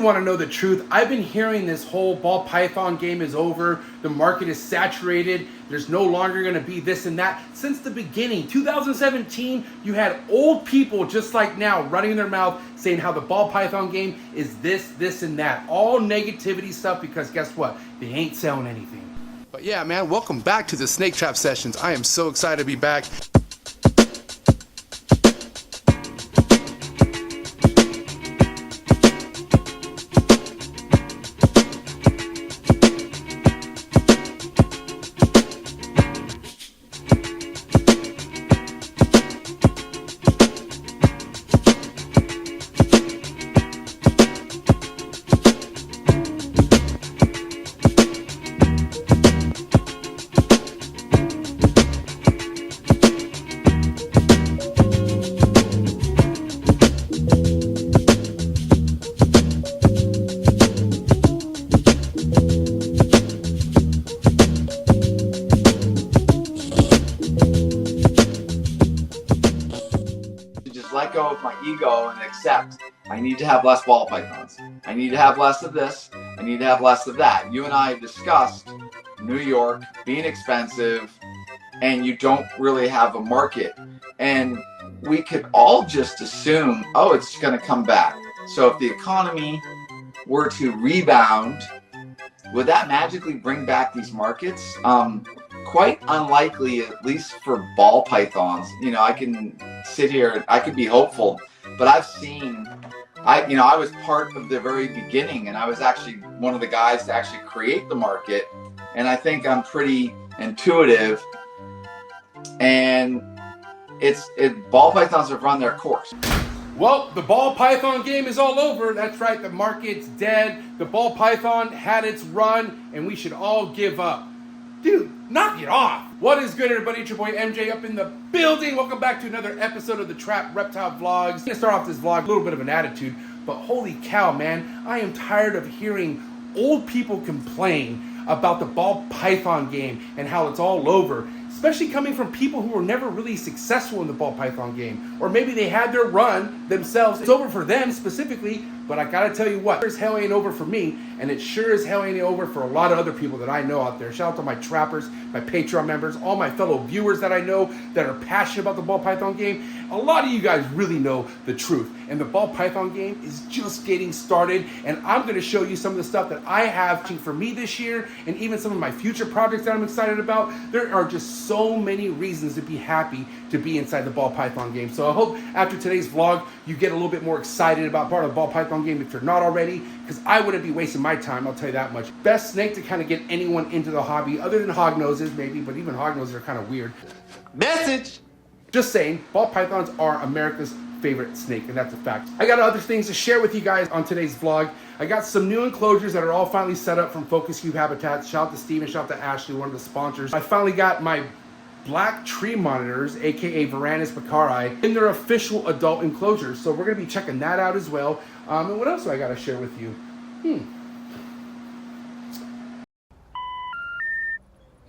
want to know the truth. I've been hearing this whole ball python game is over. The market is saturated. There's no longer going to be this and that. Since the beginning, 2017, you had old people just like now running their mouth saying how the ball python game is this, and that. All negativity stuff because guess what? They ain't selling anything. But yeah, man, welcome back to the Snake Trap Sessions. I am so excited to be back. Let go of my ego and accept I need to have less ball pythons. I need to have less of this. I need to have less of that. You and I have discussed New York being expensive and you don't really have a market. And we could all just assume, oh, it's going to come back. So if the economy were to rebound, would that magically bring back these markets? Quite unlikely, at least for ball pythons. You know, I can sit here, I could be hopeful, but I've seen, I was part of the very beginning, and I was actually one of the guys to actually create the market, and I think I'm pretty intuitive, and ball pythons have run their course. Well, the ball python game is all over. That's right, the market's dead. The ball python had its run, and we should all give up. Dude, knock it off. What is good, everybody? It's your boy MJ up in the building. Welcome back to another episode of the Trap Reptile Vlogs. I'm going to start off this vlog, a little bit of an attitude, but holy cow, man. I am tired of hearing old people complain about the ball python game and how it's all over, especially coming from people who were never really successful in the ball python game. Or maybe they had their run themselves. It's over for them specifically, but I gotta tell you what, sure as hell ain't over for me, and it sure as hell ain't over for a lot of other people that I know out there. Shout out to my trappers, my Patreon members, all my fellow viewers that I know that are passionate about the ball python game. A lot of you guys really know the truth, and the ball python game is just getting started, and I'm gonna show you some of the stuff that I have for me this year, and even some of my future projects that I'm excited about. There are just so many reasons to be happy to be inside the ball python game. So I hope after today's vlog, you get a little bit more excited about part of the ball python game if you're not already, because I wouldn't be wasting my time, I'll tell you that much. Best snake to kind of get anyone into the hobby, other than hognoses maybe, but even hognoses are kind of weird. Message! Just saying, ball pythons are America's favorite snake, and that's a fact. I got other things to share with you guys on today's vlog. I got some new enclosures that are all finally set up from Focus Cube Habitats. Shout out to Steven, shout out to Ashley, one of the sponsors. I finally got my black tree monitors, aka Varanus Bacari, in their official adult enclosures. So we're gonna be checking that out as well. And what else do I gotta share with you?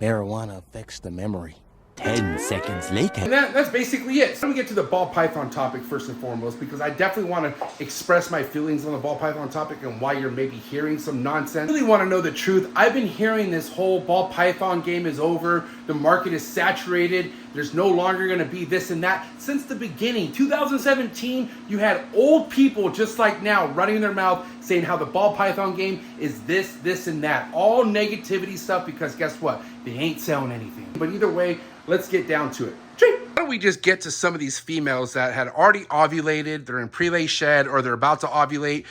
Marijuana affects the memory. 10 seconds later. And that's basically it. So I'm gonna get to the ball python topic first and foremost, because I definitely want to express my feelings on the ball python topic and why you're maybe hearing some nonsense. I really want to know the truth. I've been hearing this whole ball python game is over. The market is saturated. There's no longer going to be this and that. Since the beginning, 2017, you had old people just like now running their mouth saying how the ball python game is this, and that. All negativity stuff because guess what? They ain't selling anything. But either way, let's get down to it. Why don't we just get to some of these females that had already ovulated, they're in prelay shed, or they're about to ovulate.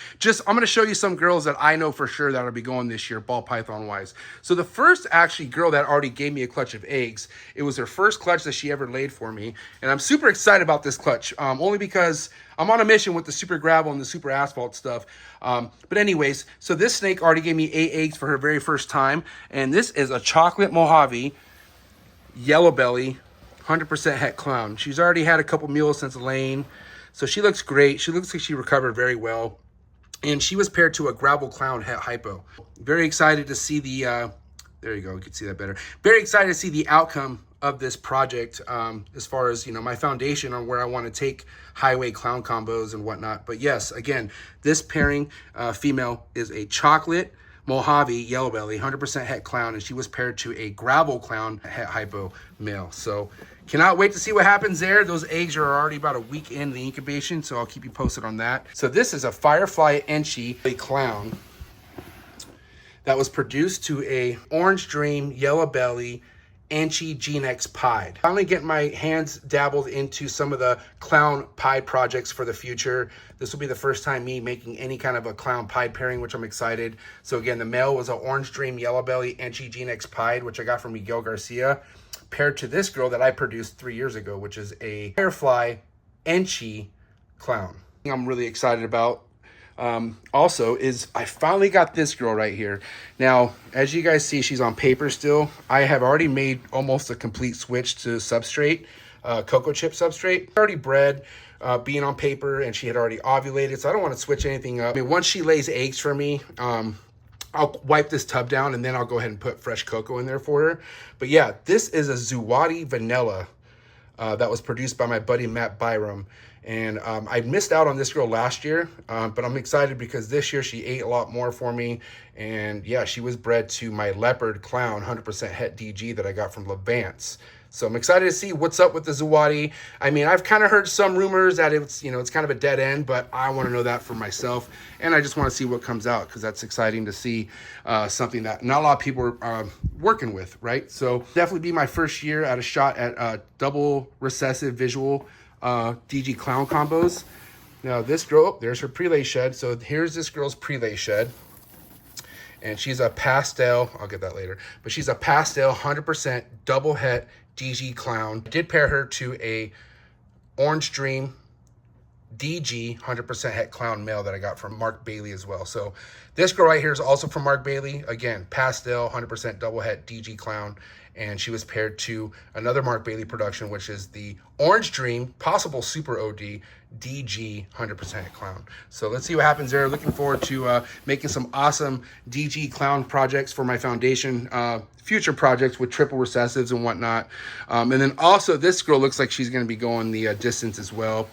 I'm going to show you some girls that I know for sure that'll be going this year, ball python wise. So the first actually girl that already gave me a clutch of eggs, it was her first clutch that she ever laid for me. And I'm super excited about this clutch, only because I'm on a mission with the super gravel and the super asphalt stuff. But anyways, so this snake already gave me 8 eggs for her very first time. And this is a chocolate Mojave, yellow belly, 100% het clown. She's already had a couple meals since laying, so she looks great. She looks like she recovered very well, and she was paired to a gravel clown het hypo. Very excited to see the there you go, you can see that better. Very excited to see the outcome of this project, as far as, you know, my foundation on where I want to take highway clown combos and whatnot. But yes, again, this pairing female is a chocolate Mojave yellow belly, 100% het clown, and she was paired to a gravel clown het hypo male. So cannot wait to see what happens there. Those eggs are already about a week in the incubation, so I'll keep you posted on that. So this is a Firefly Enchi clown that was produced to a Orange Dream yellow belly Enchi Genex pied. Finally getting my hands dabbled into some of the clown pied projects for the future. This will be the first time me making any kind of a clown pied pairing, which I'm excited. So again, the male was an Orange Dream yellow belly Enchi Genex pied, which I got from Miguel Garcia, paired to this girl that I produced 3 years ago, which is a Firefly Enchi clown. I'm really excited about also is I finally got this girl right here. Now, as you guys see, she's on paper still. I have already made almost a complete switch to substrate, cocoa chip substrate. Already bred, being on paper, and she had already ovulated, so I don't want to switch anything up. I mean, once she lays eggs for me, I'll wipe this tub down, and then I'll go ahead and put fresh cocoa in there for her. But yeah, this is a Zuwadi vanilla that was produced by my buddy Matt Byram. And I missed out on this girl last year, but I'm excited because this year she ate a lot more for me. And yeah, she was bred to my leopard clown 100% het DG that I got from Levance. So I'm excited to see what's up with the Zuwadi. I mean, I've kind of heard some rumors that it's, you know, it's kind of a dead end, but I want to know that for myself. And I just want to see what comes out, because that's exciting to see something that not a lot of people are working with, right? So definitely be my first year at a shot at double recessive visual DG clown combos. Now this girl, oh, there's her prelay shed. So here's this girl's prelay shed, and she's a pastel, I'll get that later, but she's a pastel 100% double het DG clown. I did pair her to a Orange Dream DG 100% het clown male that I got from Mark Bailey as well. So this girl right here is also from Mark Bailey. Again, pastel 100% double het DG clown, and she was paired to another Mark Bailey production, which is the Orange Dream possible super OD DG 100% clown. So let's see what happens there. Looking forward to making some awesome DG clown projects for my foundation, future projects with triple recessives and whatnot. And then also this girl looks like she's going to be going the distance as well,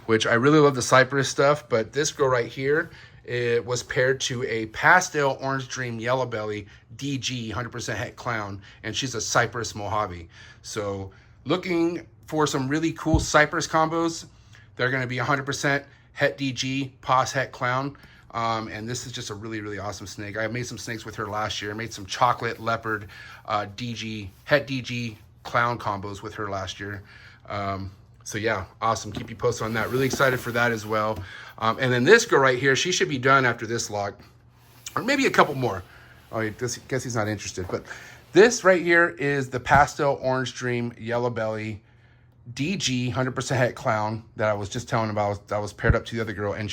which I really love the Cypress stuff. But this girl right here, it was paired to a pastel Orange Dream yellow belly DG 100% het clown, and she's a Cypress Mojave. So looking for some really cool Cypress combos. They're going to be 100% het DG pos het clown. And this is just a really, really awesome snake. I made some snakes with her last year. I made some chocolate leopard DG het DG clown combos with her last year. So yeah, awesome. Keep you posted on that. Really excited for that as well. And then this girl right here, she should be done after this lot, or maybe a couple more. Oh, I guess he's not interested. But this right here is the pastel Orange Dream yellow belly DG 100% het clown that I was just telling about. That was paired up to the other girl, and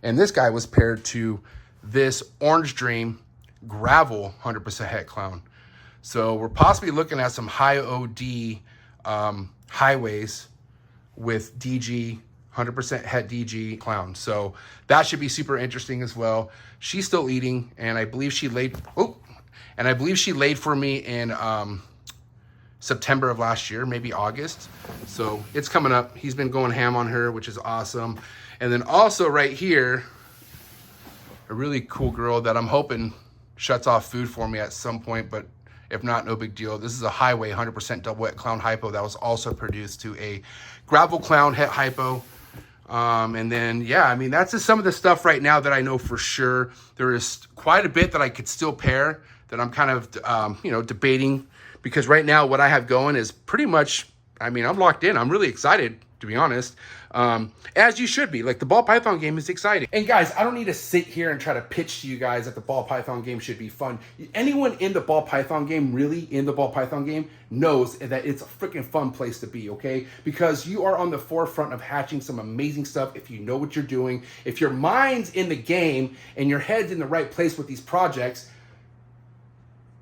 and this guy was paired to this Orange Dream gravel 100% het clown. So we're possibly looking at some high OD highways with DG 100% het DG clown. So that should be super interesting as well. She's still eating, and I believe she laid for me in September of last year, maybe August. So it's coming up. He's been going ham on her, which is awesome. And then also right here, a really cool girl that I'm hoping shuts off food for me at some point, but if not, no big deal. This is a highway 100% double het clown hypo that was also produced to a gravel clown het hypo. And then, yeah, I mean, that's just some of the stuff right now that I know for sure. There is quite a bit that I could still pair that I'm kind of, debating, because right now what I have going is pretty much, I mean, I'm locked in. I'm really excited, to be honest. As you should be. Like, the ball python game is exciting. And guys, I don't need to sit here and try to pitch to you guys that the ball python game should be fun. Anyone in the ball python game, really in the ball python game, knows that it's a freaking fun place to be, okay? Because you are on the forefront of hatching some amazing stuff if you know what you're doing. If your mind's in the game and your head's in the right place with these projects,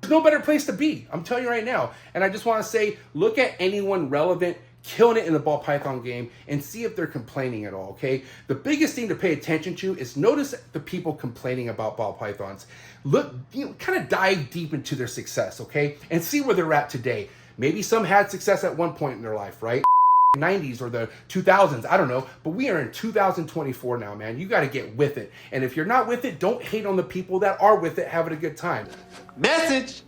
there's no better place to be. I'm telling you right now. And I just want to say, look at anyone relevant killing it in the ball python game and see if they're complaining at all, okay? The biggest thing to pay attention to is notice the people complaining about ball pythons. Look, kind of dive deep into their success, okay? And see where they're at today. Maybe some had success at one point in their life, right? 90s or the 2000s, I don't know, but we are in 2024 now, man. You got to get with it. And if you're not with it, don't hate on the people that are with it, having a good time. Message.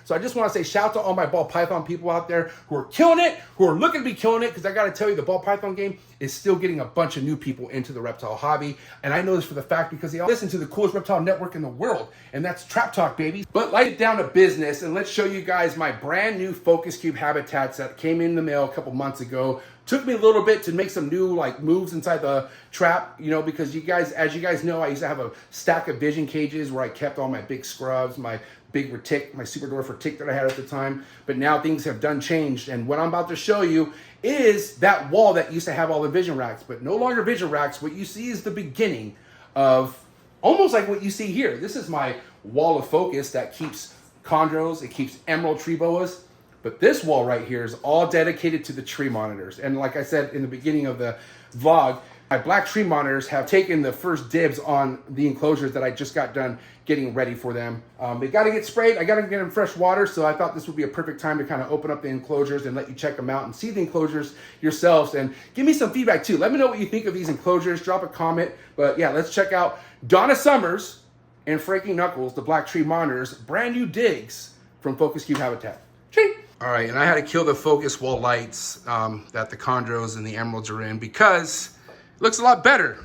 So I just want to say shout out to all my ball python people out there who are killing it, who are looking to be killing it, because I got to tell you, the ball python game is still getting a bunch of new people into the reptile hobby. And I know this for the fact because they all listen to the coolest reptile network in the world, and that's Trap Talk, baby. But let's get down to business, and let's show you guys my brand new Focus Cube habitats that came in the mail a couple months ago. Took me a little bit to make some new moves inside the trap, because you guys, as you guys know, I used to have a stack of vision cages where I kept all my big scrubs, my big retic, my super dwarf retic that I had at the time. But now things have done changed, and what I'm about to show you is that wall that used to have all the vision racks, but no longer vision racks. What you see is the beginning of almost like what you see here. This is my wall of focus that keeps chondros, it keeps emerald tree boas. But this wall right here is all dedicated to the tree monitors. And like I said in the beginning of the vlog, my black tree monitors have taken the first dibs on the enclosures that I just got done getting ready for them. They got to get sprayed. I got to get them fresh water. So I thought this would be a perfect time to kind of open up the enclosures and let you check them out and see the enclosures yourselves. And give me some feedback too. Let me know what you think of these enclosures. Drop a comment. But yeah, let's check out Donna Summers and Frankie Knuckles, the black tree monitors, brand new digs from Focus Cube Habitat. Ching! All right, and I had to kill the focus wall lights that the chondros and the emeralds are in because it looks a lot better.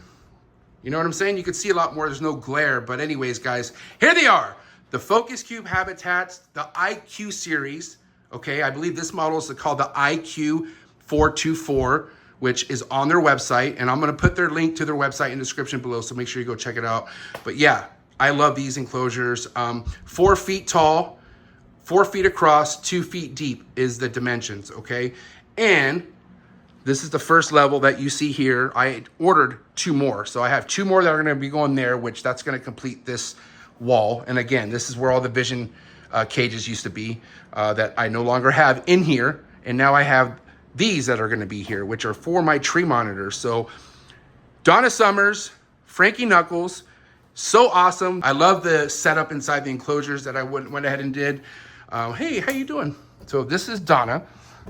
You know what I'm saying? You can see a lot more. There's no glare. But anyways, guys, here they are. The Focus Cube Habitats, the IQ series. Okay, I believe this model is called the IQ 424, which is on their website. And I'm going to put their link to their website in the description below, so make sure you go check it out. But yeah, I love these enclosures. 4 feet tall. 4 feet across, 2 feet deep is the dimensions, okay? And this is the first level that you see here. I ordered 2 more. So I have 2 more that are gonna be going there, which that's gonna complete this wall. And again, this is where all the vision cages used to be that I no longer have in here. And now I have these that are gonna be here, which are for my tree monitors. So Donna Summers, Frankie Knuckles, so awesome. I love the setup inside the enclosures that I went ahead and did. Hey, how you doing? So this is Donna.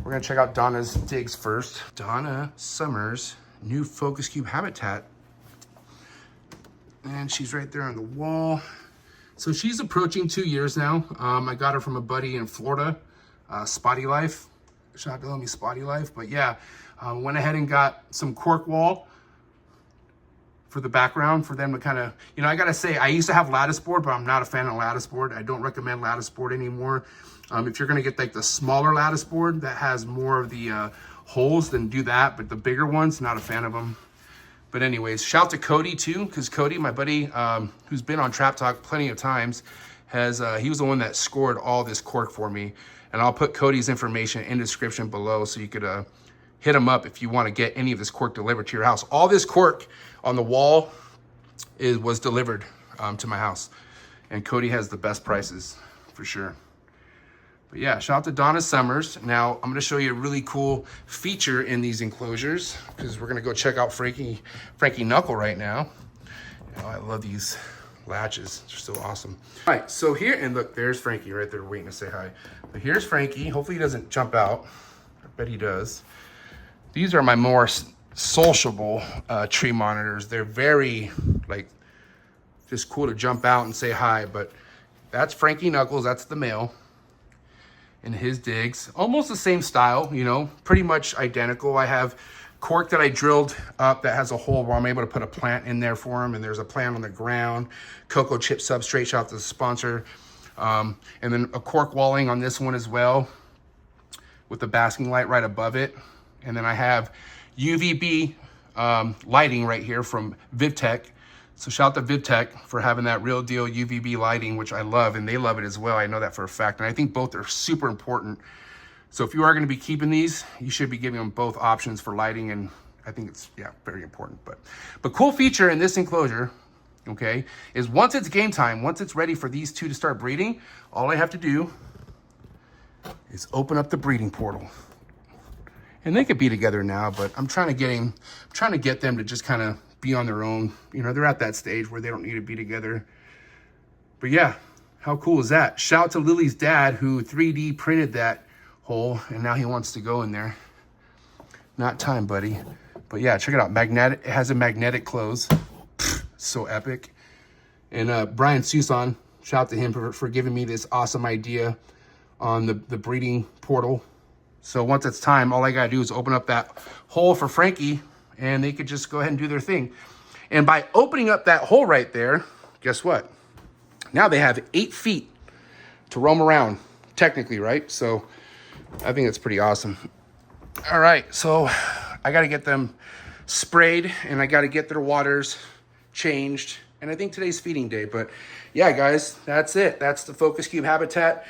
We're gonna check out Donna's digs first. Donna Summers, new Focus Cube Habitat. And she's right there on the wall. So she's approaching 2 years now. I got her from a buddy in Florida, Spotty Life. Shout out to homie Spotty Life. But yeah, went ahead and got some cork wall for the background for them to kind of, I gotta say, I used to have lattice board, but I'm not a fan of lattice board. I don't recommend lattice board anymore. If you're gonna get like the smaller lattice board that has more of the holes, then do that. But the bigger ones, not a fan of them. But anyways, shout out to Cody too, because Cody, my buddy, who's been on Trap Talk plenty of times, he was the one that scored all this cork for me. And I'll put Cody's information in the description below so you could hit him up if you want to get any of this cork delivered to your house. All this cork on the wall was delivered to my house. And Cody has the best prices for sure. But yeah, shout out to Donna Summers. Now I'm gonna show you a really cool feature in these enclosures because we're gonna go check out Frankie Knuckle right now. I love these latches, they're so awesome. All right, so here, and look, there's Frankie right there waiting to say hi. But here's Frankie, hopefully he doesn't jump out. I bet he does. These are my more sociable tree monitors. They're very, just cool to jump out and say hi. But that's Frankie Knuckles, that's the male. And his digs, almost the same style, pretty much identical. I have cork that I drilled up that has a hole where I'm able to put a plant in there for him. And there's a plant on the ground, cocoa chip substrate, shout out to the sponsor. And then a cork walling on this one as well with the basking light right above it. And then I have UVB lighting right here from VivTech. So shout out to VivTech for having that real deal UVB lighting, which I love, and they love it as well. I know that for a fact. And I think both are super important. So if you are gonna be keeping these, you should be giving them both options for lighting. And I think it's, very important. But cool feature in this enclosure, okay, is once it's game time, once it's ready for these two to start breeding, all I have to do is open up the breeding portal. And they could be together now, but I'm trying to get them to just kind of be on their own. They're at that stage where they don't need to be together. But yeah, how cool is that? Shout out to Lily's dad who 3D printed that hole, and now he wants to go in there. Not time, buddy. But yeah, check it out. Magnetic. It has a magnetic close. So epic. And Brian Susan, shout out to him for giving me this awesome idea on the breeding portal. So once it's time, all I gotta do is open up that hole for Frankie, and they could just go ahead and do their thing. And by opening up that hole right there, guess what? Now they have 8 feet to roam around, technically, right? So I think it's pretty awesome. All right, so I gotta get them sprayed, and I gotta get their waters changed. And I think today's feeding day, but yeah, guys, that's it. That's the Focus Cube habitat.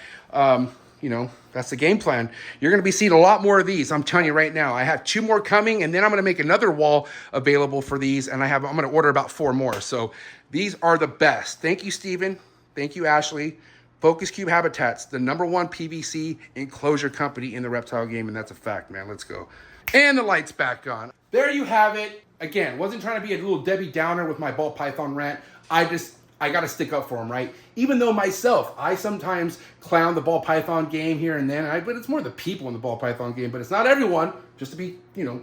You know, that's the game plan. You're going to be seeing a lot more of these. I'm telling you right now. I have 2 more coming, and then I'm going to make another wall available for these, and I'm going to order about 4 more. So these are the best. Thank you, Steven. Thank you, Ashley. Focus Cube Habitats, the #1 PVC enclosure company in the reptile game, and that's a fact, man. Let's go. And the light's back on. There you have it. Again, wasn't trying to be a little Debbie Downer with my ball python rant. I got to stick up for them, right? Even though myself, I sometimes clown the ball python game here and then, but it's more the people in the ball python game, but it's not everyone, just to be, you know,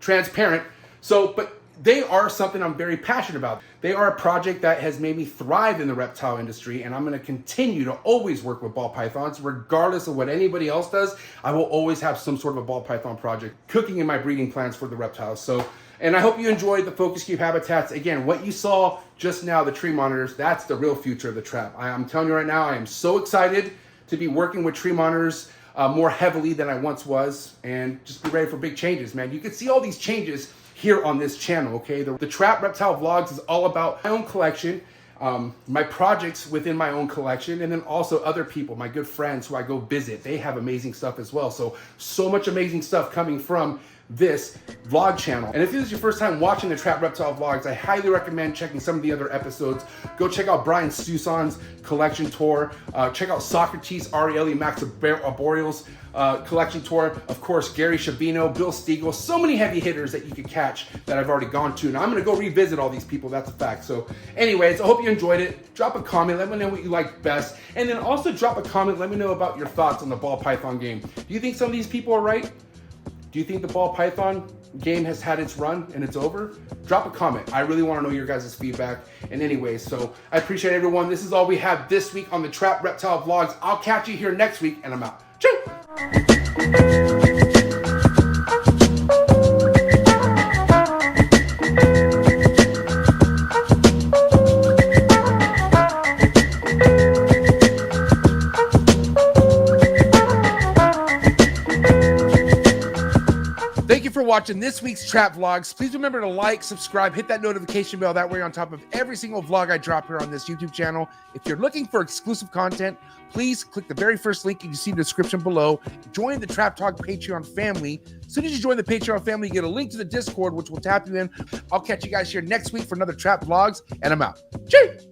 transparent. So, but they are something I'm very passionate about. They are a project that has made me thrive in the reptile industry, and I'm going to continue to always work with ball pythons, regardless of what anybody else does. I will always have some sort of a ball python project cooking in my breeding plans for the reptiles. So, and I hope you enjoyed the Focus Cube habitats. Again, what you saw just now, the tree monitors, that's the real future of the trap. I'm telling you right now, I am so excited to be working with tree monitors more heavily than I once was, and just be ready for big changes, man. You can see all these changes here on this channel, okay? The Trap Reptile Vlogs is all about my own collection, my projects within my own collection, and then also other people, my good friends who I go visit. They have amazing stuff as well. So much amazing stuff coming from this vlog channel. And if this is your first time watching the Trap Reptile Vlogs, I highly recommend checking some of the other episodes. Go check out Brian Susan's collection tour. Check out Socrates, Ariely, Max Arboreal's collection tour. Of course, Gary Shabino, Bill Stiegel, so many heavy hitters that you could catch that I've already gone to. And I'm gonna go revisit all these people, that's a fact. So anyways, I hope you enjoyed it. Drop a comment, let me know what you like best. And then also drop a comment, let me know about your thoughts on the ball python game. Do you think some of these people are right? Do you think the ball python game has had its run and it's over? Drop a comment. I really want to know your guys' feedback. And anyways, so I appreciate everyone. This is all we have this week on the Trap Reptile Vlogs. I'll catch you here next week, and I'm out. Choo! Watching this week's Trap Vlogs. Please remember to like, subscribe, hit that notification bell. That way you're on top of every single vlog I drop here on this YouTube channel. If you're looking for exclusive content, please click the very first link you see in the description below. Join the Trap Talk Patreon family. As soon as you join the Patreon family, you get a link to the Discord, which will tap you in. I'll catch you guys here next week for another Trap Vlogs, and I'm out. Cheers!